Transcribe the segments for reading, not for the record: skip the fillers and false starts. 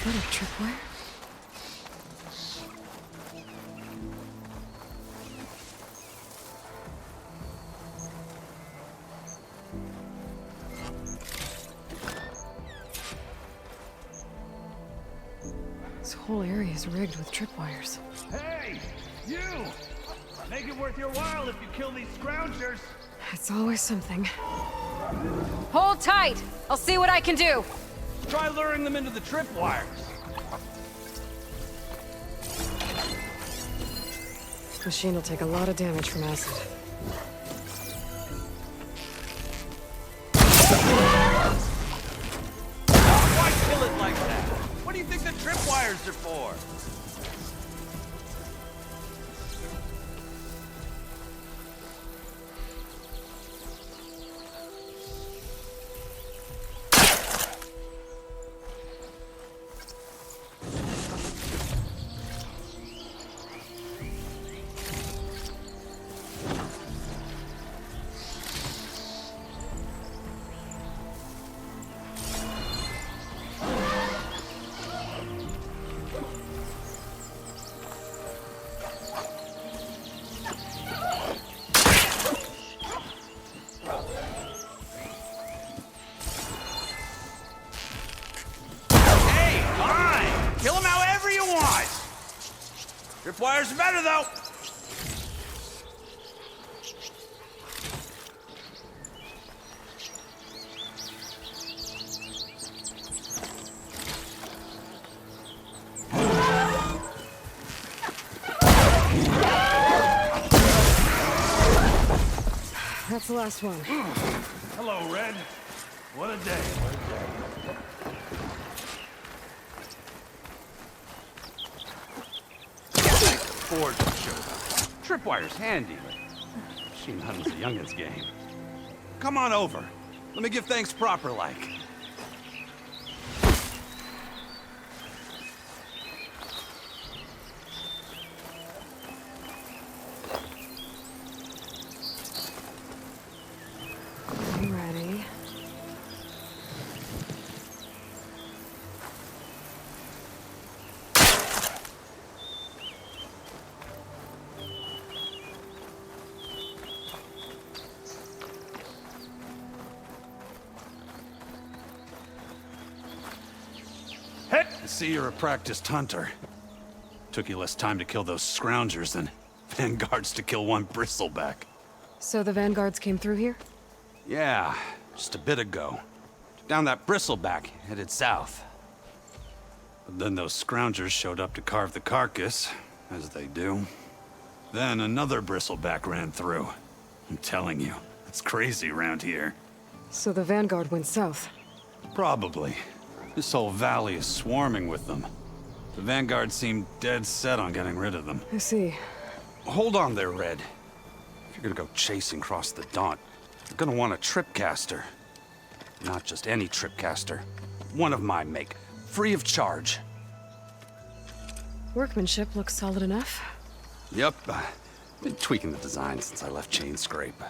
that a tripwire? This whole area is rigged with tripwires. Hey! You! Make it worth your while if you kill these scroungers! It's always something. Hold tight! I'll see what I can do! Try luring them into the tripwires. This machine will take a lot of damage from acid. Why kill it like that? What do you think the tripwires are for? Tripwires are better, though! That's the last one. Hello, Red. What a day, what a day. Forge showed up. Tripwire's handy, but machine hunting's a youngin's game. Come on over. Let me give thanks proper like. I'm ready. I see you're a practiced hunter. Took you less time to kill those scroungers than vanguards to kill one bristleback. So the vanguards came through here? Yeah, just a bit ago. Down that bristleback, headed south. But then those scroungers showed up to carve the carcass, as they do. Then another bristleback ran through. I'm telling you, it's crazy around here. So the vanguard went south? Probably. This whole valley is swarming with them. The vanguard seemed dead set on getting rid of them. I see. Hold on there, Red. If you're gonna go chasing across the Daunt, you're gonna want a tripcaster. Not just any tripcaster. One of my make. Free of charge. Workmanship looks solid enough. Yep. Been tweaking the design since I left Chain Scrape.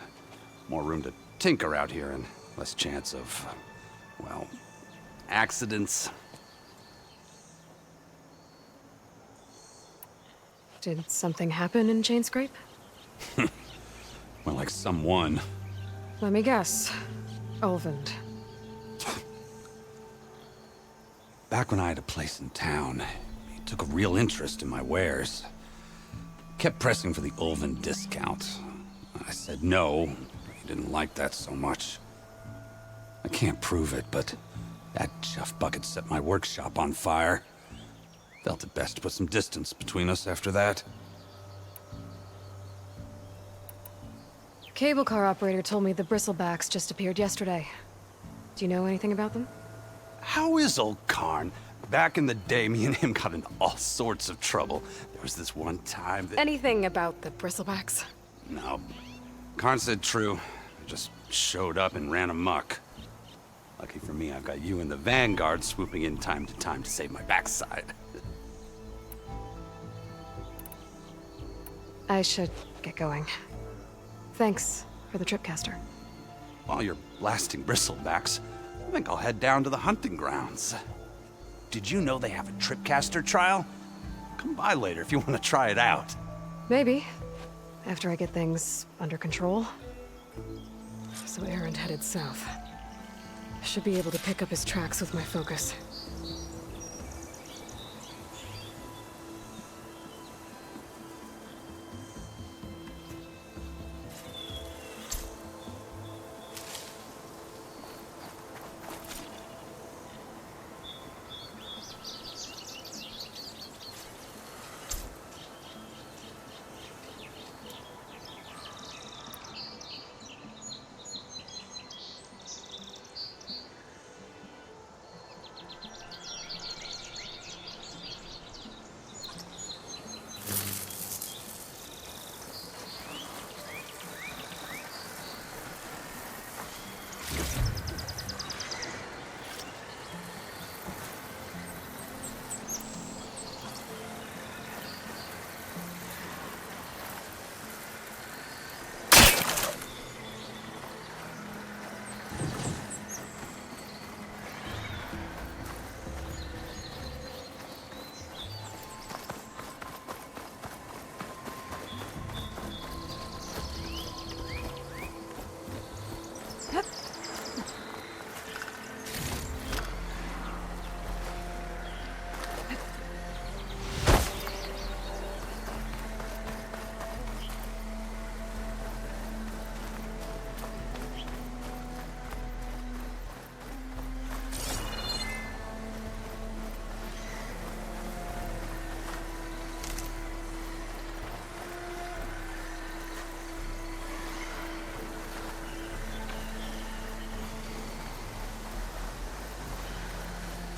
More room to tinker out here and less chance of, well, accidents. Did something happen in Chain Scrape? Well, like someone. Let me guess. Ulvund. Back when I had a place in town, he took a real interest in my wares. Kept pressing for the Ulvund discount. I said no. He didn't like that so much. I can't prove it, but that chuff bucket set my workshop on fire. Felt it best to put some distance between us after that. Cable car operator told me the bristlebacks just appeared yesterday. Do you know anything about them? How is old Karn? Back in the day, me and him got into all sorts of trouble. There was this one time that... Anything about the bristlebacks? No. Karn said true. Just showed up and ran amok. Lucky for me, I've got you and the Vanguard swooping in time to save my backside. I should get going. Thanks for the tripcaster. While you're blasting bristlebacks, I think I'll head down to the hunting grounds. did you know they have a tripcaster trial? Come by later if you want to try it out. Maybe. After I get things under control. So Erend headed south. Should be able to pick up his tracks with my focus.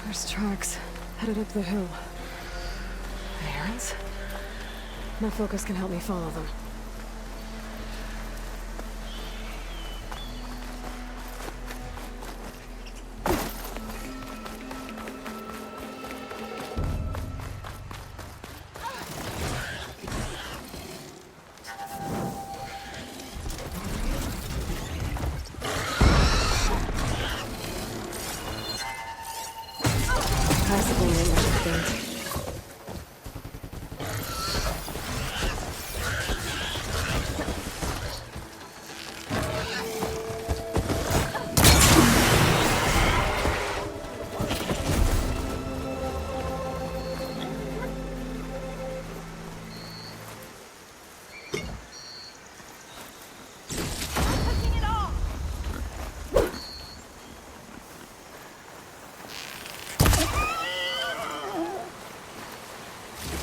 There's tracks headed up the hill. Errands? My focus can help me follow them.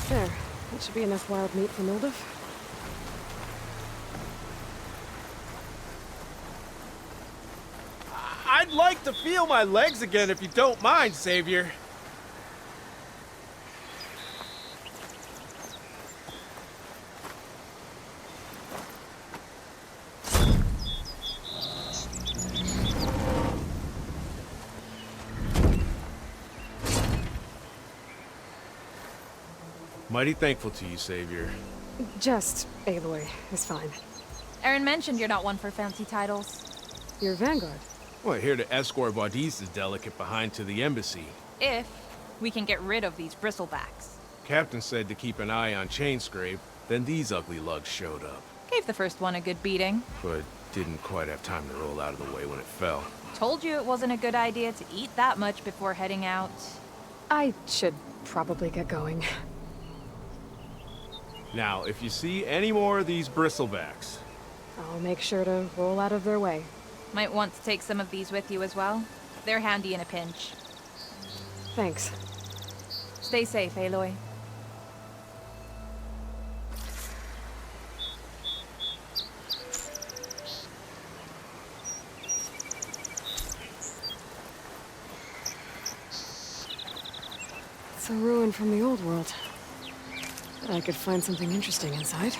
There. That should be enough wild meat for Moldov. I'd like to feel my legs again if you don't mind, Savior. Mighty thankful to you, Savior. Just Aloy is fine. Erend mentioned you're not one for fancy titles. You're Vanguard. Well, here to escort Vuadis' delicate behind to the embassy. If we can get rid of these bristlebacks. Captain said to keep an eye on Chainscrape, then these ugly lugs showed up. Gave the first one a good beating. But didn't quite have time to roll out of the way when it fell. Told you it wasn't a good idea to eat that much before heading out. I should probably get going. Now, if you see any more of these bristlebacks... I'll make sure to roll out of their way. Might want to take some of these with you as well. They're handy in a pinch. Thanks. Stay safe, Aloy. It's a ruin from the old world. Bet I could find something interesting inside.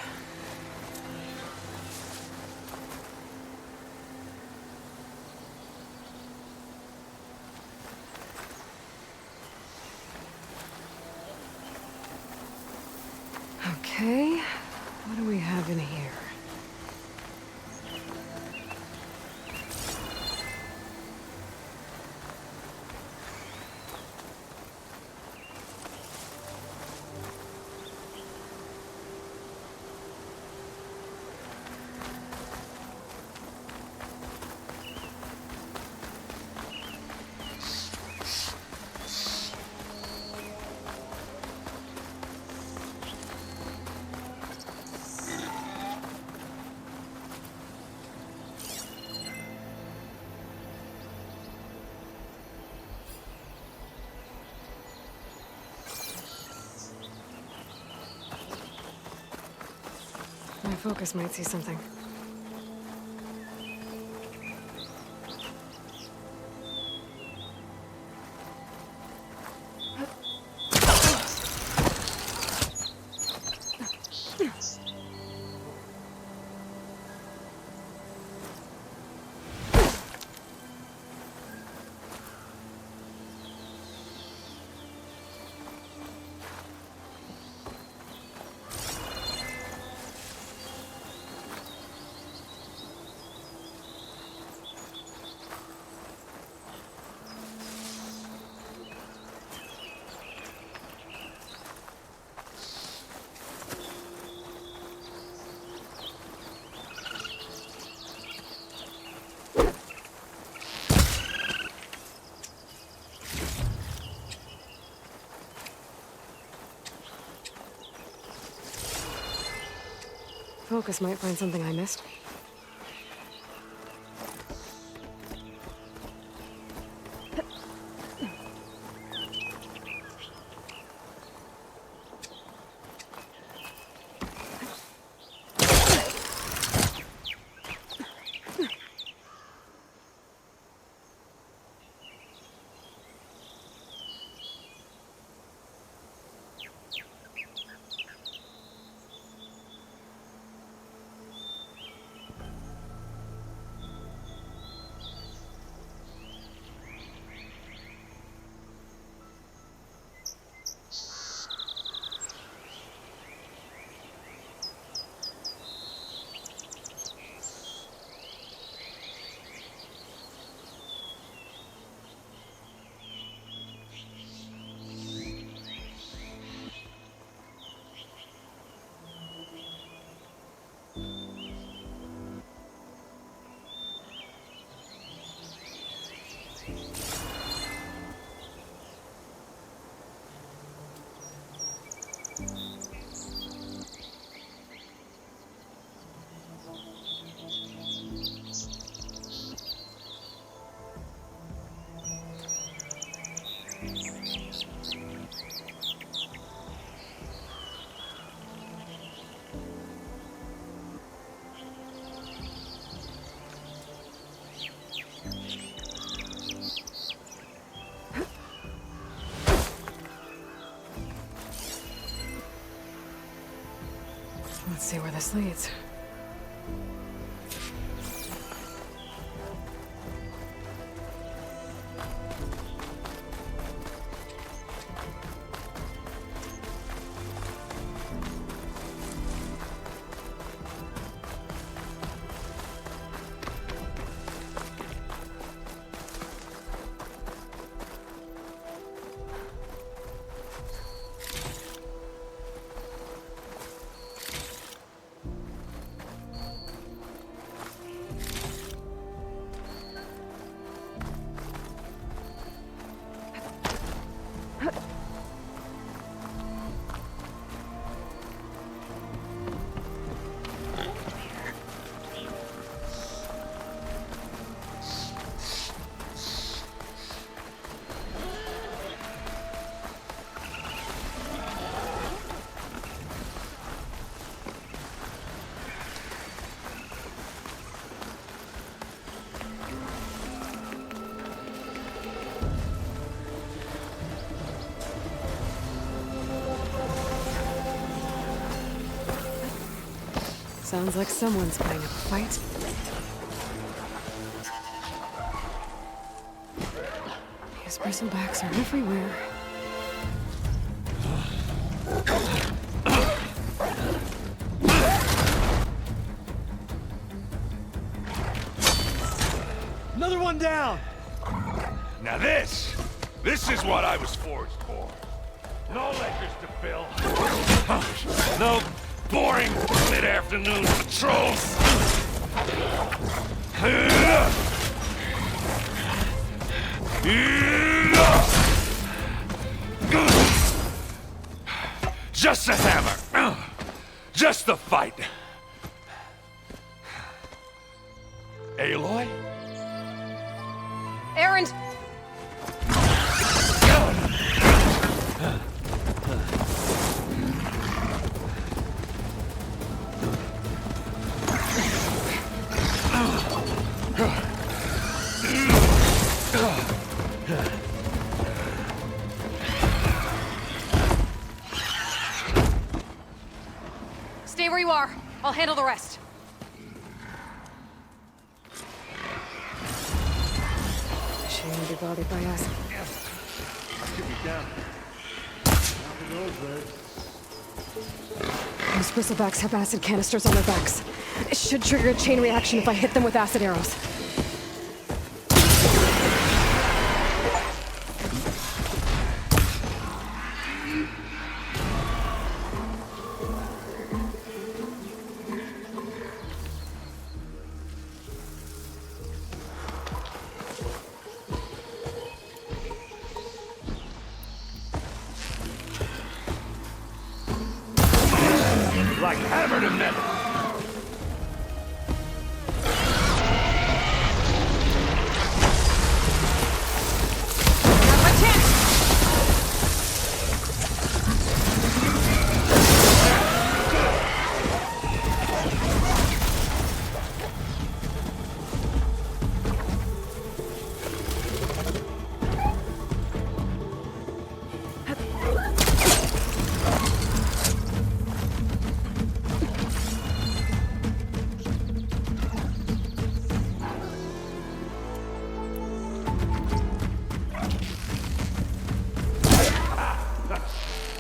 Okay, what do we have in here? Focus might see something. Focus might find something I missed. Let's see where this leads. Sounds like someone's playing a fight. These bristlebacks are everywhere. Another one down! Now this is what I was forged for. No ledgers to fill. No boring mid-afternoon patrols. Just a hammer. Just the fight. Aloy? Erend! I'll handle the rest. Shame to be bothered by us. Keep me down. Those bristlebacks have acid canisters on their backs. It should trigger a chain reaction if I hit them with acid arrows. Like hammer to metal.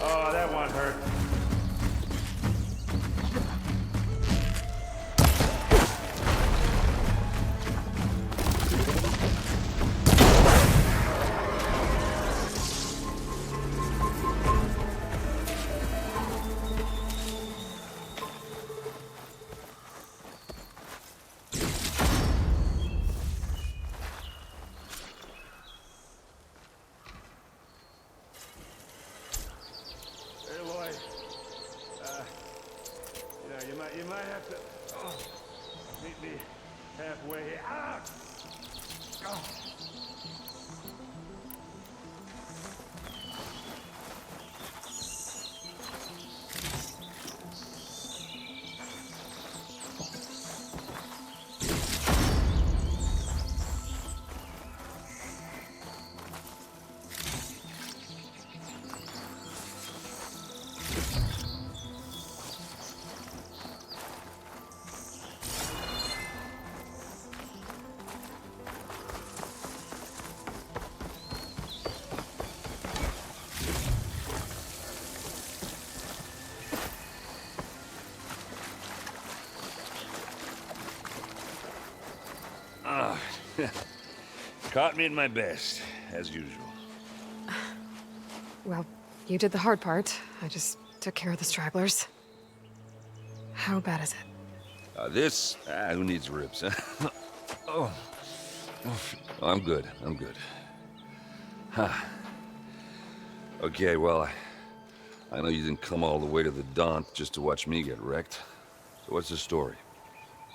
Oh, that one hurt. Aloy, you might have to meet me halfway. Ah! Oh. Caught me at my best, as usual. Well, you did the hard part. I just took care of the stragglers. How bad is it? Who needs ribs, huh? Oh, I'm good, I'm good. Huh. Okay, well, I know you didn't come all the way to the Daunt just to watch me get wrecked. So what's the story?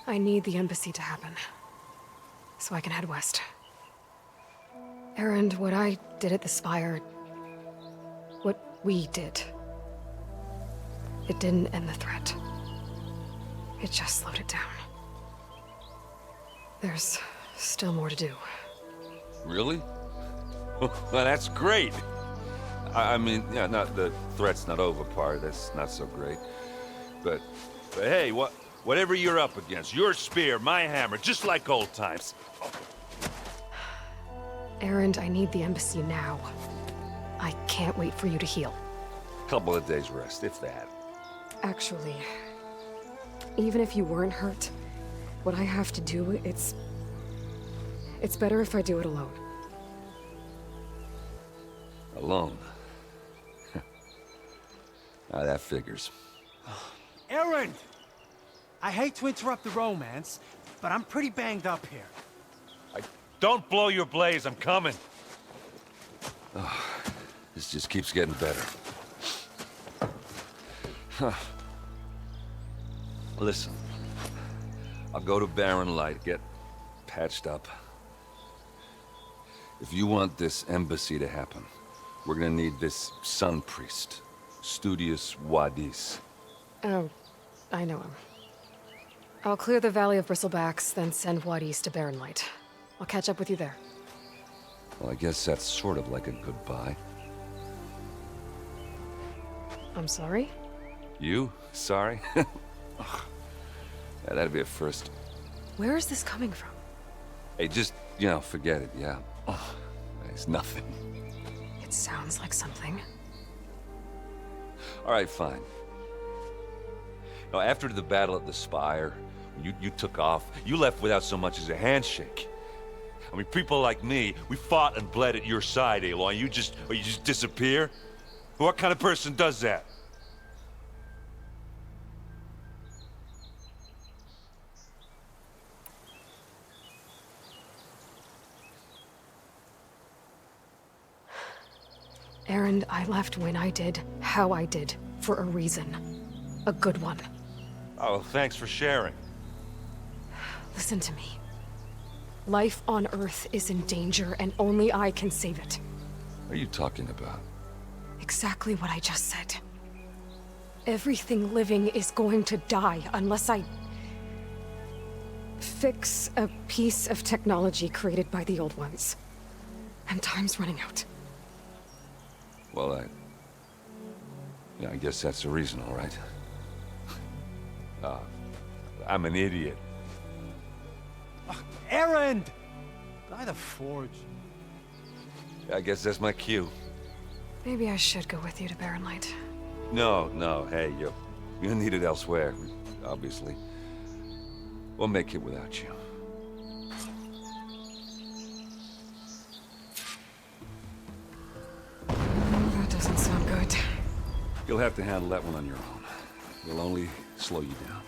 I need the embassy to happen, so I can head west. Erend, what I did at the Spire... what we did... it didn't end the threat. It just slowed it down. There's still more to do. Really? Well, that's great. I mean, yeah, not the threat's not over part, that's not so great. But hey, whatever you're up against, your spear, my hammer, just like old times. Erend, I need the embassy now. I can't wait for you to heal. Couple of days rest, if that. Actually, even if you weren't hurt, what I have to do, it's better if I do it alone. Alone? Now that figures. Erend! I hate to interrupt the romance, but I'm pretty banged up here. Don't blow your blaze, I'm coming. Oh, this just keeps getting better. Huh. Listen, I'll go to Barren Light, get patched up. If you want this embassy to happen, we're gonna need this sun priest, Studious Vuadis. Oh, I know him. I'll clear the Valley of Bristlebacks, then send Vuadis to Barren Light. I'll catch up with you there. Well, I guess that's sort of like a goodbye. I'm sorry? You? Sorry? Yeah, that'd be a first. Where is this coming from? Hey, just, you know, forget it, yeah. Oh, it's nothing. It sounds like something. All right, fine. Now, after the battle at the Spire, you took off, you left without so much as a handshake. I mean, people like me, we fought and bled at your side, Aloy, you just disappear? What kind of person does that? Erend, I left when I did, how I did, for a reason. A good one. Oh, thanks for sharing. Listen to me. Life on Earth is in danger, and only I can save it. What are you talking about? Exactly what I just said. Everything living is going to die unless I fix a piece of technology created by the old ones. And time's running out. Well, yeah, I guess that's the reason, all right. I'm an idiot. Erend! By the Forge. I guess that's my cue. Maybe I should go with you to Barren Light. No, hey, you're needed elsewhere, obviously. We'll make it without you. That doesn't sound good. You'll have to handle that one on your own. We'll only slow you down.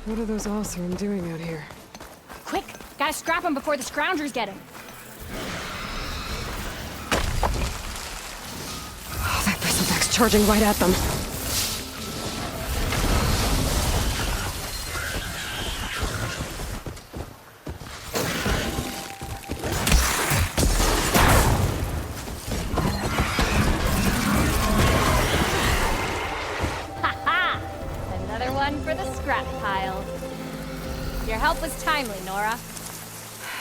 What are those Allsworn doing out here? Quick! Gotta scrap him before the scroungers get him. Oh, that bristleback's charging right at them. Another one for the scrap pile. Your help was timely, Nora.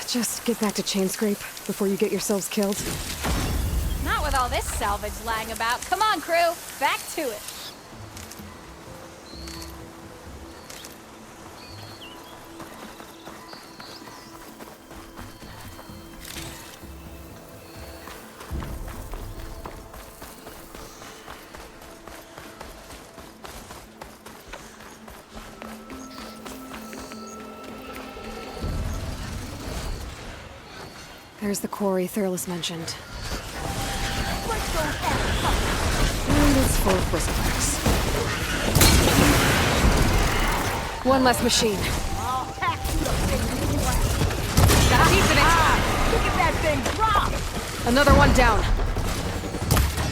Just get back to Chainscrape before you get yourselves killed. Not with all this salvage lying about. Come on, crew. Back to it. There's the quarry Thurles mentioned. And it's full of bristlebacks. One less machine. Got a piece of it! Look at that thing drop! Another one down.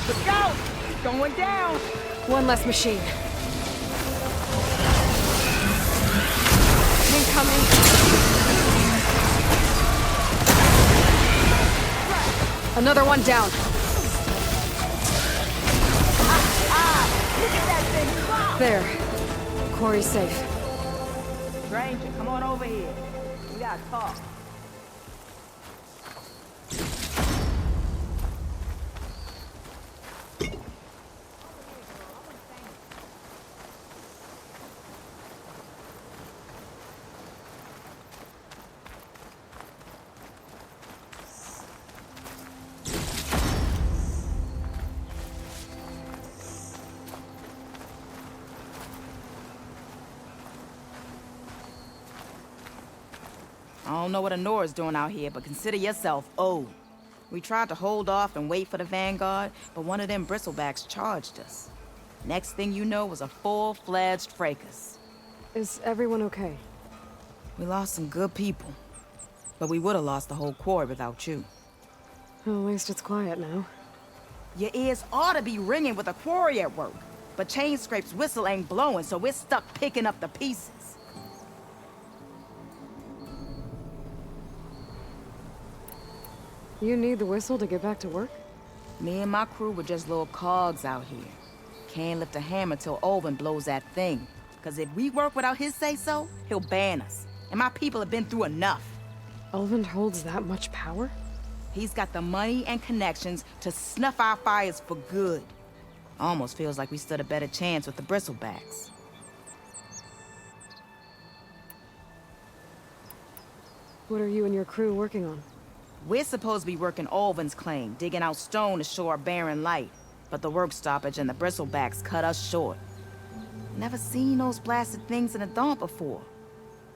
Look out! It's going down! One less machine. Incoming. Another one down. Look at that thing drop! There. Quarry's safe. Stranger, come on over here. We gotta talk. I don't know what Nora's doing out here, but consider yourself owed. We tried to hold off and wait for the Vanguard, but one of them bristlebacks charged us. Next thing you know was a full-fledged fracas. Is everyone okay? We lost some good people. But we would have lost the whole quarry without you. Well, at least it's quiet now. Your ears ought to be ringing with a quarry at work. But Chainscrape's whistle ain't blowing, so we're stuck picking up the pieces. You need the whistle to get back to work? Me and my crew were just little cogs out here. Can't lift a hammer till Olvin blows that thing. Cause if we work without his say-so, he'll ban us. And my people have been through enough. Olvin holds that much power? He's got the money and connections to snuff our fires for good. Almost feels like we stood a better chance with the bristlebacks. What are you and your crew working on? We're supposed to be working Olvin's claim, digging out stone to show our barren light. But the work stoppage and the bristlebacks cut us short. Never seen those blasted things in a dump before.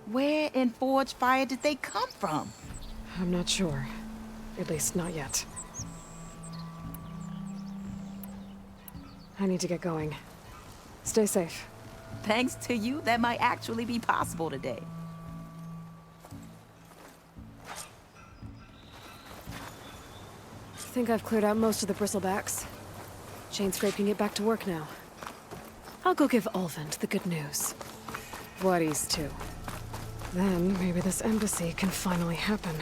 Where in Forge Fire did they come from? I'm not sure. At least not yet. I need to get going. Stay safe. Thanks to you, that might actually be possible today. I think I've cleared out most of the bristlebacks. Chainscrape can get back to work now. I'll go give Olvin the good news. Vuadis too. Then maybe this embassy can finally happen.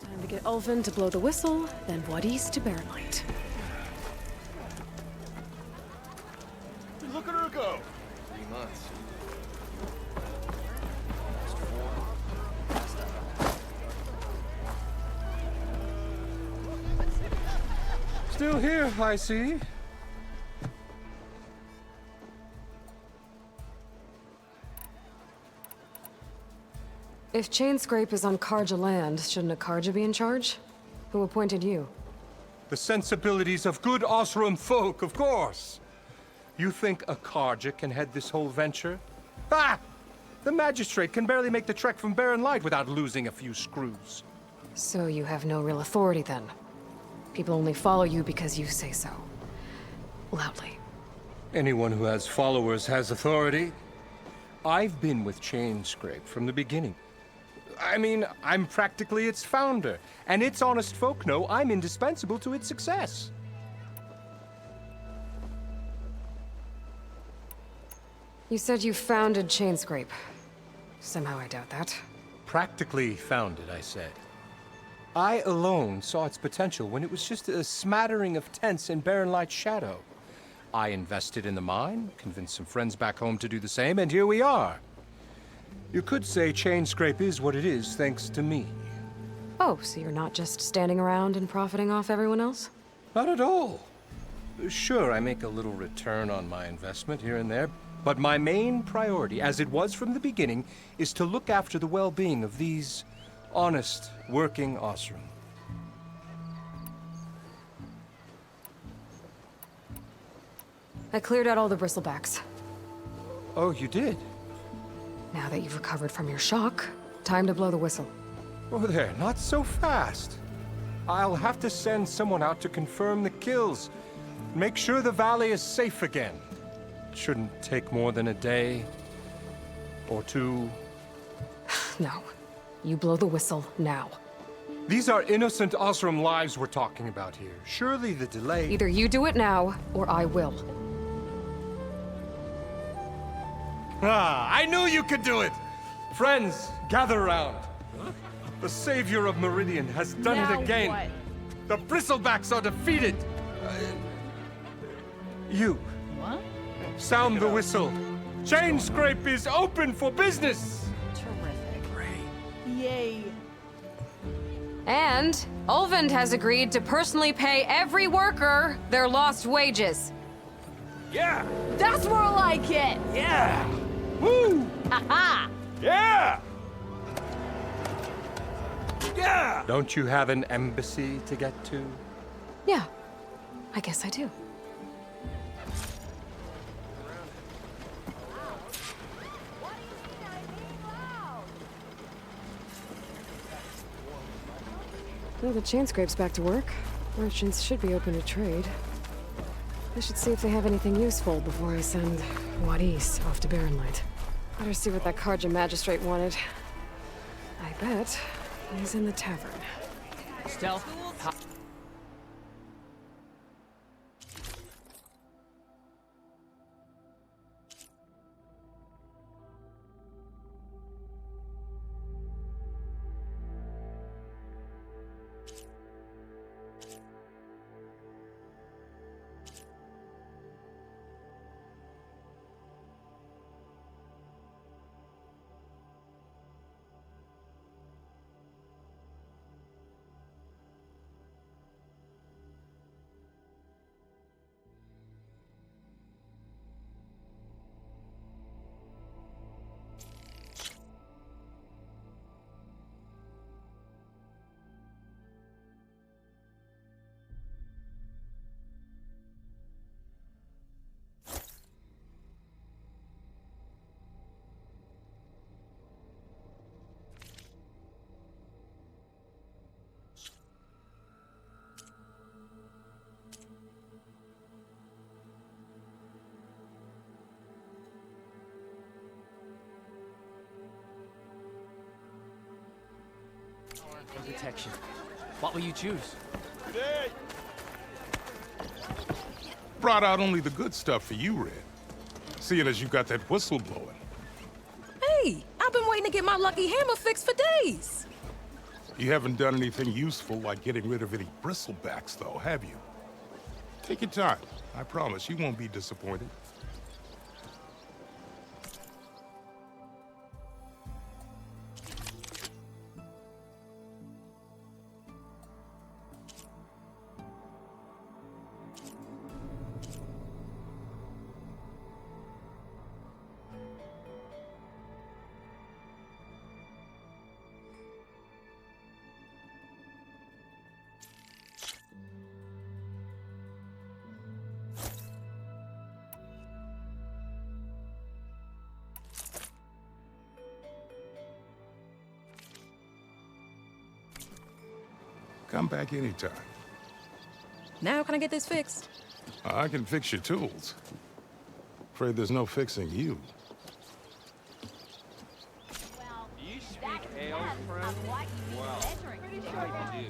Time to get Olvin to blow the whistle, then Vuadis to barren light. Look at her go! 3 months. Still here, I see. If Chainscrape is on Karja land, shouldn't a Karja be in charge? Who appointed you? The sensibilities of good Osram folk, of course. You think a Karja can head this whole venture? Ah! The magistrate can barely make the trek from Barren Light without losing a few screws. So you have no real authority then? People only follow you because you say so. Loudly. Anyone who has followers has authority. I've been with Chainscrape from the beginning. I mean, I'm practically its founder, and its honest folk know I'm indispensable to its success. You said you founded Chainscrape. Somehow I doubt that. Practically founded, I said. I alone saw its potential when it was just a smattering of tents in Barren Light's shadow. I invested in the mine, convinced some friends back home to do the same, and here we are. You could say Chainscrape is what it is thanks to me. Oh, so you're not just standing around and profiting off everyone else? Not at all. Sure, I make a little return on my investment here and there, but my main priority, as it was from the beginning, is to look after the well-being of these honest, working Osram. I cleared out all the bristlebacks. Oh, you did? Now that you've recovered from your shock, time to blow the whistle. Oh there, not so fast. I'll have to send someone out to confirm the kills. Make sure the valley is safe again. Shouldn't take more than a day or two. No. You blow the whistle now. These are innocent Osram lives we're talking about here. Surely the delay... Either you do it now, or I will. Ah, I knew you could do it! Friends, gather around. The savior of Meridian has done Now it again. what? The Bristlebacks are defeated. You. What? Sound the whistle. Chainscrape is open for business. Terrific. Yay. And Ulvund has agreed to personally pay every worker their lost wages. Yeah! That's more like it! Yeah! Woo! Ha-ha! Yeah! Yeah! Don't you have an embassy to get to? Yeah, I guess I do. Well, the Chainscrape's back to work. Merchants should be open to trade. I should see if they have anything useful before I send Vuadis off to Barrenlight. Better see what that Karja magistrate wanted. I bet he's in the tavern. Stealth. Protection. What will you choose? Today! Brought out only the good stuff for you, Red. Seeing as you got that whistle blowing. Hey, I've been waiting to get my lucky hammer fixed for days. You haven't done anything useful like getting rid of any bristlebacks, though, have you? Take your time. I promise you won't be disappointed. Come back anytime. Now can I get this fixed? I can fix your tools. Afraid there's no fixing you. You speak ale, friend? Well, I do.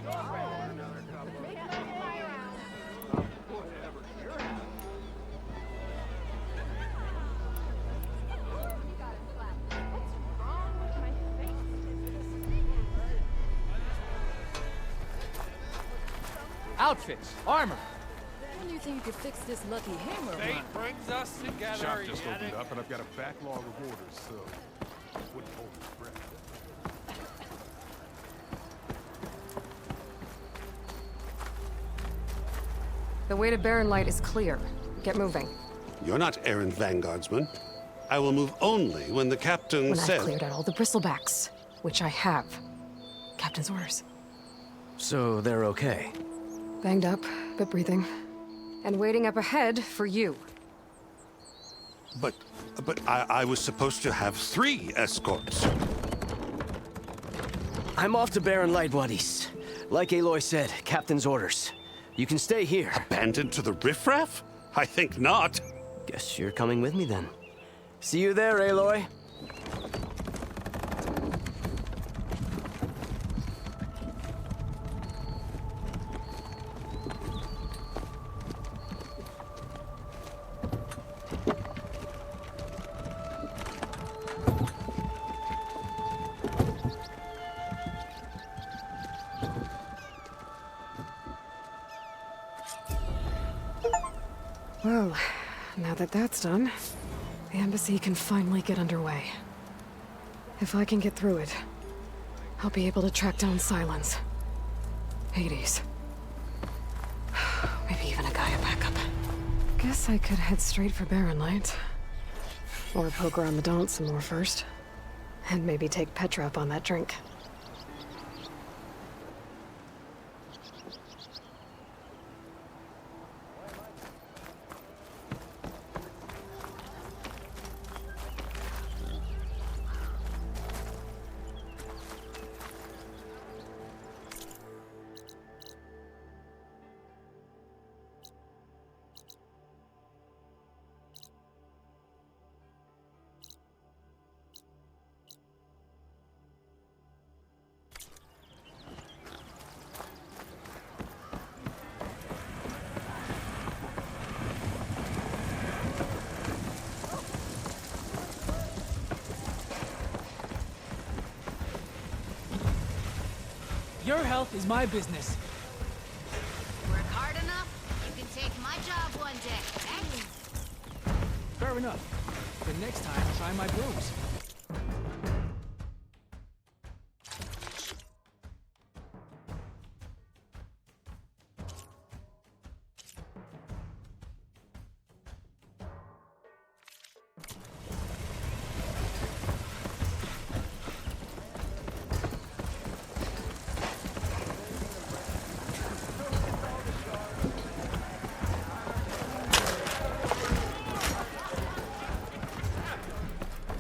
Outfits, armor. When do you think you could fix this lucky hammer of mine? Fate brings us together. Shop just opened up, and I've got a backlog of orders, so wouldn't hold my breath. The way to Barrenlight is clear. Get moving. You're not Erend Vanguardsman. I will move only when the captain When says... I've cleared out all the bristlebacks, which I have. Captain's orders. So they're okay. Banged up, but breathing. And waiting up ahead for you. But I was supposed to have 3 escorts. I'm off to Barrenlight, Vuadis. Like Aloy said, Captain's orders. You can stay here. Abandoned to the riffraff? I think not. Guess you're coming with me then. See you there, Aloy. Well, now that that's done, the embassy can finally get underway. If I can get through it, I'll be able to track down Sylens, Hades, maybe even a GAIA backup. Guess I could head straight for Barren Light. Or poke around the Daunt some more first. And maybe take Petra up on that drink. Your health is my business. Work hard enough, you can take my job one day. Fair enough. The next time, try my brooms.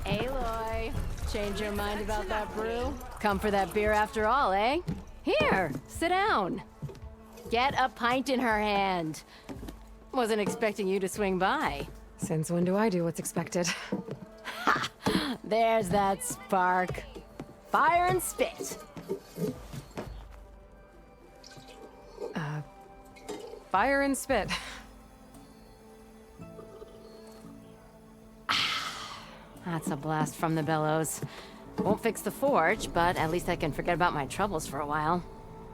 Aloy, change your mind about that brew? Come for that beer after all, eh? Here, sit down. Get a pint in her hand. Wasn't expecting you to swing by. Since when do I do what's expected? Ha! There's that spark. Fire and spit. Fire and spit. That's a blast from the bellows. Won't fix the forge, but at least I can forget about my troubles for a while.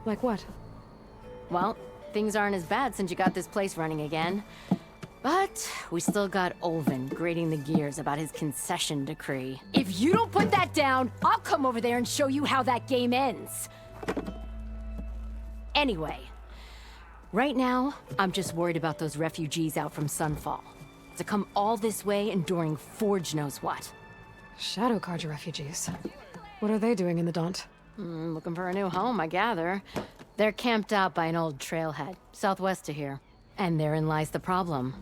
Like what? Well, things aren't as bad since you got this place running again. But we still got Olvin grating the gears about his concession decree. If you don't put that down, I'll come over there and show you how that game ends. Anyway, right now, I'm just worried about those refugees out from Sunfall. To come all this way enduring Forge knows what. Shadow Carja refugees. What are they doing in the Daunt? Looking for a new home, I gather. They're camped out by an old trailhead, southwest of here. And therein lies the problem.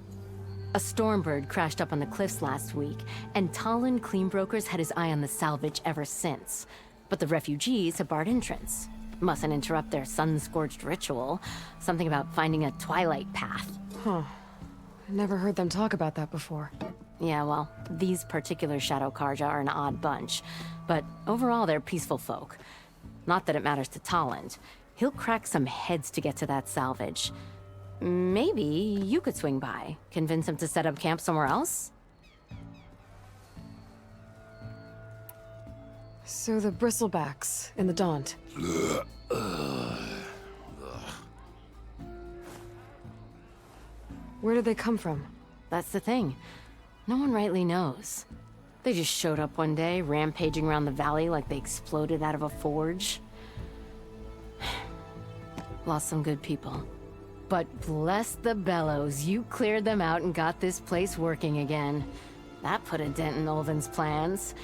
A Stormbird crashed up on the cliffs last week, and Talon Cleanbrokers had his eye on the salvage ever since. But the refugees have barred entrance. Mustn't interrupt their sun-scorched ritual. Something about finding a twilight path. Huh. I never heard them talk about that before. Yeah, well, these particular Shadow Carja are an odd bunch. But overall, they're peaceful folk. Not that it matters to Talon. He'll crack some heads to get to that salvage. Maybe you could swing by, convince him to set up camp somewhere else? So the bristlebacks in the Daunt. Where did they come from? That's the thing. No one rightly knows. They just showed up one day, rampaging around the valley like they exploded out of a forge. Lost some good people. But bless the bellows, you cleared them out and got this place working again. That put a dent in Olvin's plans.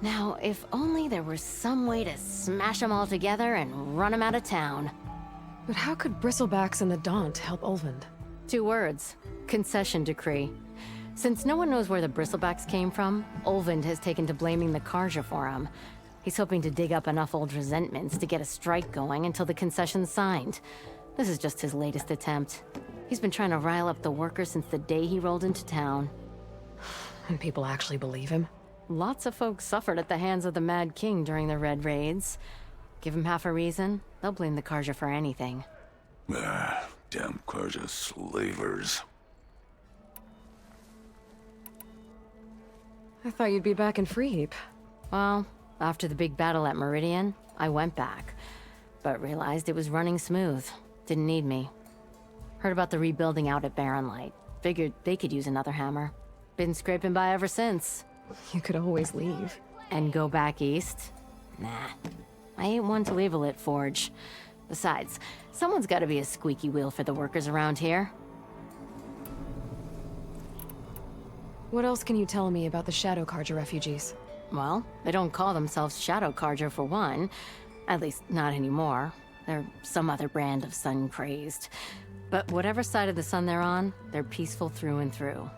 Now, if only there were some way to smash them all together and run them out of town. But how could bristlebacks in the Daunt help Olvin? 2 words. Concession decree. Since no one knows where the bristlebacks came from, Olvin has taken to blaming the Carja for them. He's hoping to dig up enough old resentments to get a strike going until the concession's signed. This is just his latest attempt. He's been trying to rile up the workers since the day he rolled into town. And people actually believe him? Lots of folks suffered at the hands of the Mad King during the Red Raids. Give him half a reason, they'll blame the Carja for anything. Damn Carja slavers. I thought you'd be back in Freeheap. Well, after the big battle at Meridian, I went back. But realized it was running smooth. Didn't need me. Heard about the rebuilding out at Barren Light. Figured they could use another hammer. Been scraping by ever since. You could always leave. And go back east? Nah. I ain't one to leave a lit forge. Besides, someone's gotta be a squeaky wheel for the workers around here. What else can you tell me about the Shadow Carja refugees? Well, they don't call themselves Shadow Carja for one. At least, not anymore. They're some other brand of sun-crazed. But whatever side of the sun they're on, they're peaceful through and through.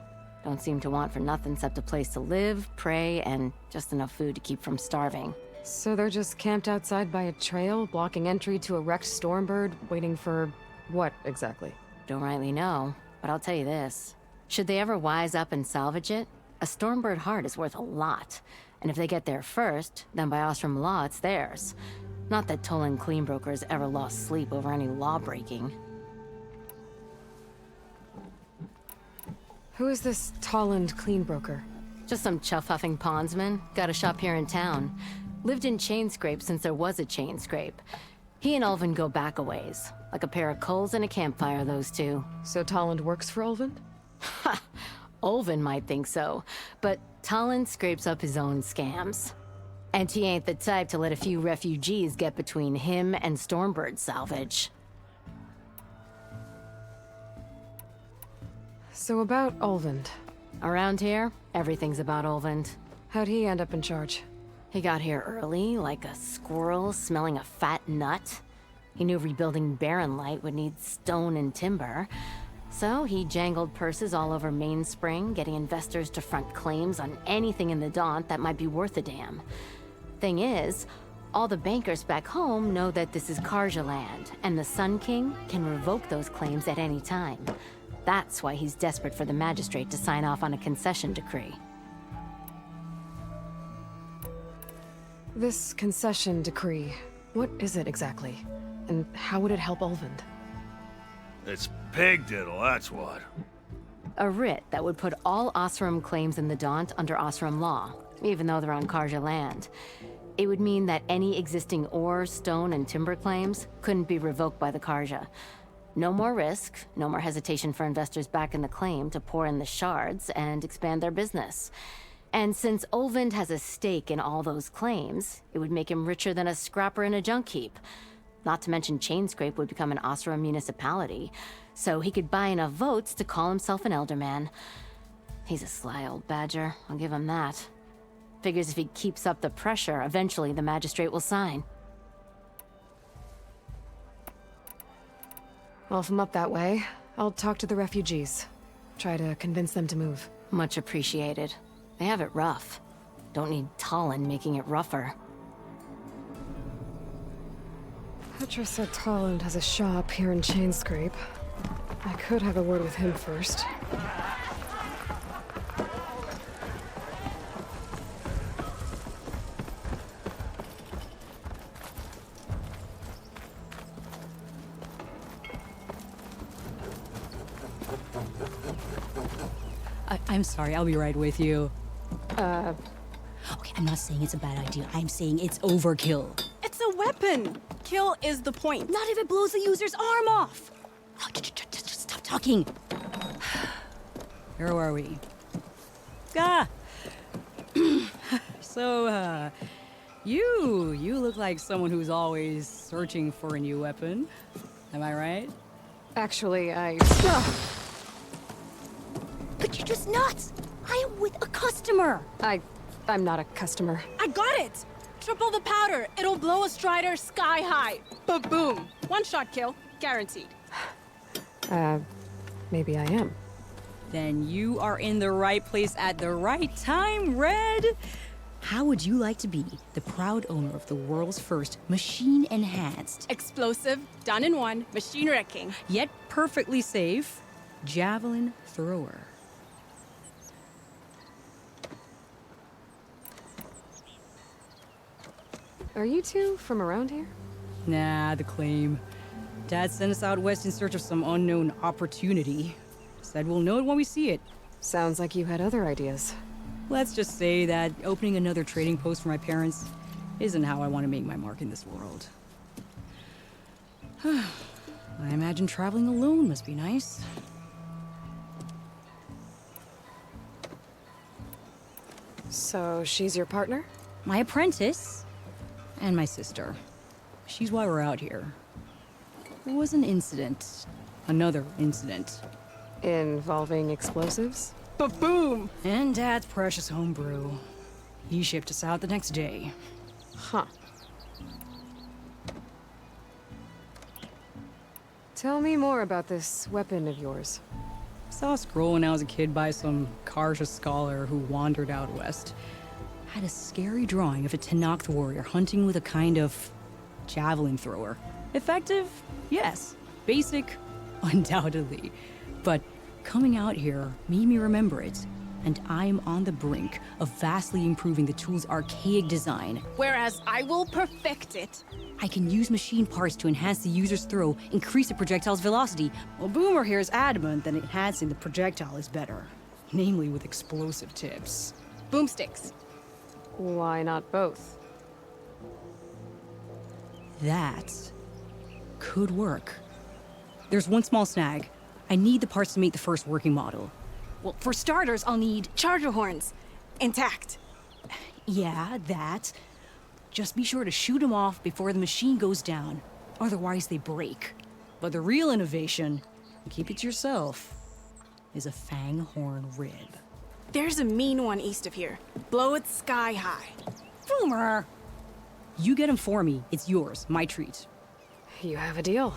Don't seem to want for nothing except a place to live, pray, and just enough food to keep from starving. So they're just camped outside by a trail, blocking entry to a wrecked Stormbird, waiting for what exactly? Don't rightly know, but I'll tell you this. Should they ever wise up and salvage it, a Stormbird heart is worth a lot. And if they get there first, then by Ostrom law, it's theirs. Not that Tolan Cleanbroker's ever lost sleep over any law-breaking. Who is this Toland Cleanbroker? Just some chuff-huffing pondsman. Got a shop here in town. Lived in Chainscrape since there was a Chainscrape. He and Ulvin go back a ways. Like a pair of coals and a campfire, those two. So Toland works for Ulvin? Ha! Ulvin might think so, but Toland scrapes up his own scams. And he ain't the type to let a few refugees get between him and Stormbird salvage. So about Ulvin. Around here, everything's about Ulvin. How'd he end up in charge? He got here early, like a squirrel smelling a fat nut. He knew rebuilding Barren Light would need stone and timber. So he jangled purses all over Mainspring, getting investors to front claims on anything in the Daunt that might be worth a damn. Thing is, all the bankers back home know that this is Carja land, and the Sun King can revoke those claims at any time. That's why he's desperate for the magistrate to sign off on a concession decree. This concession decree, what is it exactly? And how would it help Ulvin? It's pig diddle, that's what. A writ that would put all Osram claims in the Daunt under Osram law, even though they're on Carja land. It would mean that any existing ore, stone, and timber claims couldn't be revoked by the Carja. No more risk, no more hesitation for investors back in the claim to pour in the shards and expand their business. And since Ulvin has a stake in all those claims, it would make him richer than a scrapper in a junk heap. Not to mention Chainscrape would become an Osram municipality, so he could buy enough votes to call himself an elderman. He's a sly old badger, I'll give him that. Figures if he keeps up the pressure, eventually the magistrate will sign. Well, if I'm up that way, I'll talk to the refugees. Try to convince them to move. Much appreciated. They have it rough. Don't need Talon making it rougher. Petra said Toland has a shop here in Chainscrape. I could have a word with him first. I'm sorry, I'll be right with you. Okay, I'm not saying it's a bad idea. I'm saying it's overkill. It's a weapon. Kill is the point. Not if it blows the user's arm off. Oh, just stop talking. Where are we? So, you look like someone who's always searching for a new weapon. Am I right? Actually, But you're just nuts! I am with a customer! I'm not a customer. I got it! Triple the powder. It'll blow a Strider sky high. Ba-boom. One-shot kill. Guaranteed. Maybe I am. Then you are in the right place at the right time, Red! How would you like to be the proud owner of the world's first machine-enhanced... Explosive, done in one, machine wrecking. Yet perfectly safe, javelin thrower. Are you two from around here? Nah, the claim. Dad sent us out west in search of some unknown opportunity. Said we'll know it when we see it. Sounds like you had other ideas. Let's just say that opening another trading post for my parents isn't how I want to make my mark in this world. I imagine traveling alone must be nice. So she's your partner? My apprentice. And my sister. She's why we're out here. There was an incident. Another incident. Involving explosives? Ba-boom! And Dad's precious homebrew. He shipped us out the next day. Huh. Tell me more about this weapon of yours. Saw a scroll when I was a kid by some Karja scholar who wandered out west. Had a scary drawing of a Tenakth warrior hunting with a kind of javelin thrower. Effective? Yes. Basic? Undoubtedly. But coming out here made me remember it, and I'm on the brink of vastly improving the tool's archaic design. Whereas I will perfect it. I can use machine parts to enhance the user's throw, increase the projectile's velocity. Well, Boomer here is adamant that enhancing the projectile is better. Namely with explosive tips. Boomsticks. Why not both? That could work. There's one small snag. I need the parts to make the first working model. Well, for starters, I'll need charger horns. Intact. Yeah, that. Just be sure to shoot them off before the machine goes down. Otherwise, they break. But the real innovation, keep it to yourself, is a fang horn rib. There's a mean one east of here. Blow it sky high. Boomer! You get him for me. It's yours. My treat. You have a deal.